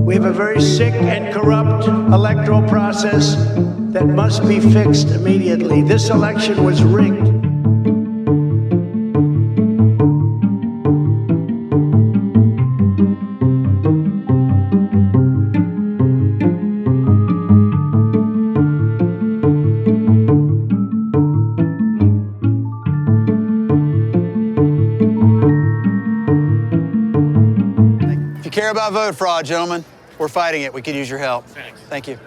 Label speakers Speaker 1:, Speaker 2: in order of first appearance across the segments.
Speaker 1: We have a very sick and corrupt electoral process that must be fixed immediately. This election was rigged.
Speaker 2: If you care about vote fraud, gentlemen, we're fighting it. We could use your help. Thanks. Thank you.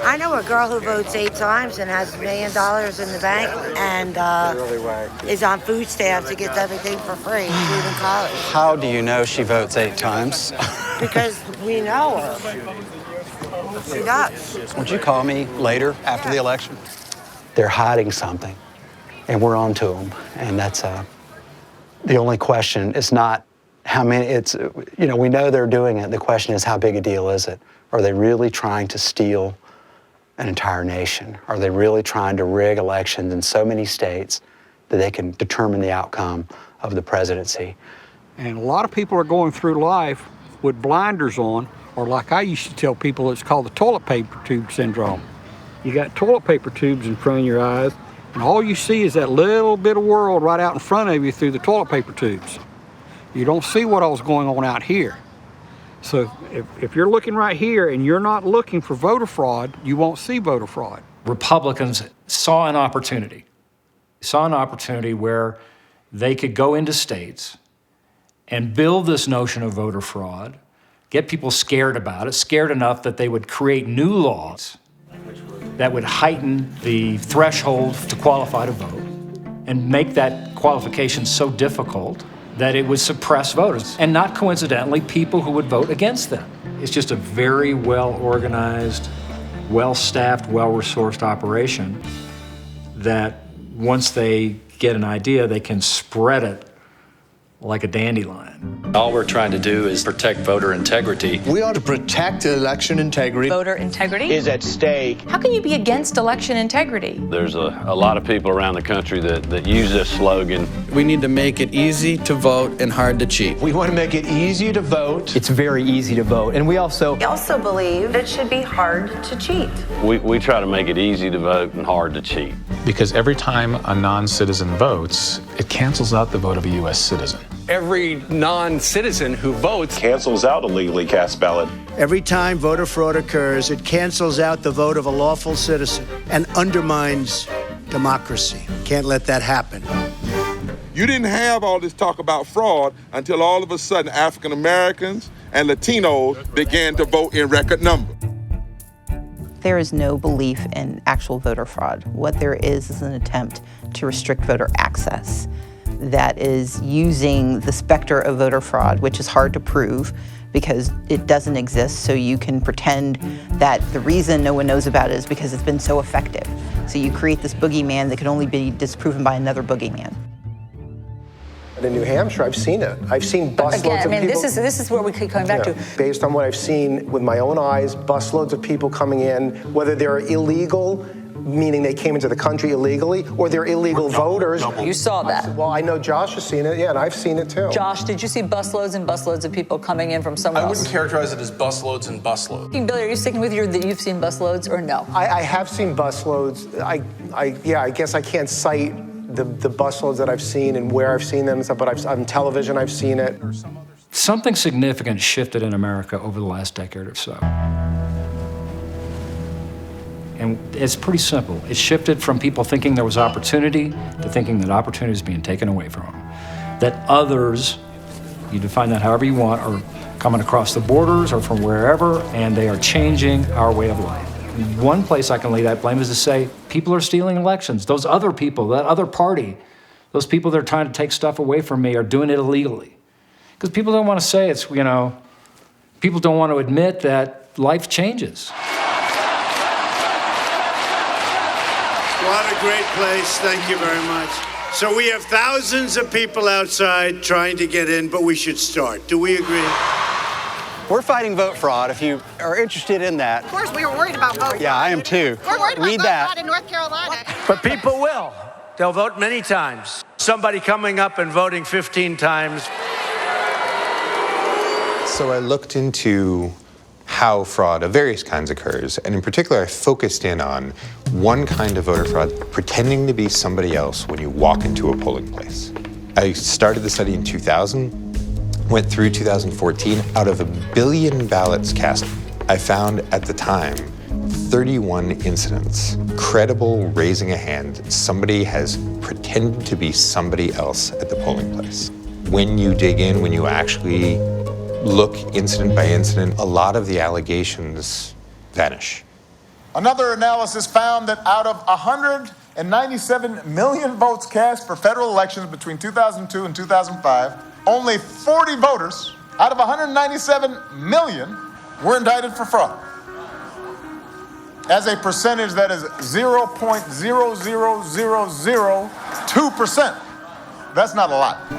Speaker 3: I know a girl who votes 8 times and has $1 million in the bank and is on food stamps and gets everything for free, including college.
Speaker 2: How do you know she votes 8 times?
Speaker 3: Because we know her. She does.
Speaker 2: Would you call me later after the election? They're hiding something, and we're on to them. And that's the only question. It's not how many, it's, you know, we know they're doing it. The question is, how big a deal is it? Are they really trying to steal an entire nation? Are they really trying to rig elections in so many states that they can determine the outcome of the presidency?
Speaker 4: And a lot of people are going through life with blinders on, or like I used to tell people, it's called the toilet paper tube syndrome. You got toilet paper tubes in front of your eyes, and all you see is that little bit of world right out in front of you through the toilet paper tubes. You don't see what all's going on out here. So if you're looking right here and you're not looking for voter fraud, you won't see voter fraud.
Speaker 5: Republicans saw an opportunity where they could go into states and build this notion of voter fraud, get people scared about it, scared enough that they would create new laws that would heighten the threshold to qualify to vote and make that qualification so difficult that it would suppress voters, and not coincidentally people who would vote against them. It's just a very well-organized, well-staffed, well-resourced operation that once they get an idea, they can spread it like a dandelion.
Speaker 6: All we're trying to do is protect voter integrity.
Speaker 7: We ought to protect election integrity.
Speaker 8: Voter integrity
Speaker 7: is at stake.
Speaker 8: How can you be against election integrity?
Speaker 9: There's a lot of people around the country that use this slogan.
Speaker 10: We need to make it easy to vote and hard to cheat.
Speaker 7: We want to make it easy to vote.
Speaker 11: It's very easy to vote. And we also
Speaker 12: believe it should be hard to cheat.
Speaker 9: We try to make it easy to vote and hard to cheat.
Speaker 13: Because every time a non-citizen votes, it cancels out the vote of a U.S. citizen.
Speaker 14: Every non-citizen who votes
Speaker 15: cancels out a legally cast ballot.
Speaker 1: Every time voter fraud occurs, it cancels out the vote of a lawful citizen and undermines democracy. Can't let that happen.
Speaker 16: You didn't have all this talk about fraud until all of a sudden African Americans and Latinos began to vote in record numbers.
Speaker 17: There is no belief in actual voter fraud. What there is an attempt to restrict voter access that is using the specter of voter fraud, which is hard to prove because it doesn't exist, so you can pretend that the reason no one knows about it is because it's been so effective. So you create this boogeyman that can only be disproven by another boogeyman.
Speaker 18: In New Hampshire, I've seen it. I've seen busloads of people.
Speaker 8: This is where we keep coming back to.
Speaker 18: Based on what I've seen with my own eyes, busloads of people coming in, whether they're illegal, meaning they came into the country illegally, or they're illegal voters.
Speaker 8: You saw that.
Speaker 18: Well, I know Josh has seen it, yeah, and I've seen it too.
Speaker 8: Josh, did you see busloads and busloads of people coming in from somewhere else?
Speaker 14: I wouldn't characterize it as busloads and busloads.
Speaker 8: Billy, are you sticking with that you've seen busloads or no?
Speaker 18: I have seen busloads. I guess I can't cite the busloads that I've seen and where I've seen them, but on television I've seen it.
Speaker 5: Something significant shifted in America over the last decade or so. And it's pretty simple. It shifted from people thinking there was opportunity to thinking that opportunity is being taken away from them. That others, you define that however you want, are coming across the borders or from wherever, and they are changing our way of life. One place I can lay that blame is to say people are stealing elections. Those other people, that other party, those people that are trying to take stuff away from me are doing it illegally. Because people don't want to say it's, you know, people don't want to admit that life changes.
Speaker 1: What a great place. Thank you very much. So we have thousands of people outside trying to get in, but we should start. Do we agree?
Speaker 2: We're fighting vote fraud. If you are interested in that.
Speaker 3: Of course, we were worried about vote fraud.
Speaker 2: Yeah, I am too.
Speaker 3: We're worried about
Speaker 2: Read
Speaker 3: vote
Speaker 2: that.
Speaker 3: fraud in North Carolina.
Speaker 19: But people will. They'll vote many times. Somebody coming up and voting 15 times.
Speaker 20: So I looked into how fraud of various kinds occurs. And in particular, I focused in on one kind of voter fraud, pretending to be somebody else when you walk into a polling place. I started the study in 2000, went through 2014. Out of 1 billion ballots cast, I found at the time 31 incidents, credible raising a hand. Somebody has pretended to be somebody else at the polling place. When you dig in, when you actually look incident by incident, a lot of the allegations vanish.
Speaker 21: Another analysis found that out of 197 million votes cast for federal elections between 2002 and 2005, only 40 voters out of 197 million were indicted for fraud. As a percentage that is 0.00002%. That's not a lot.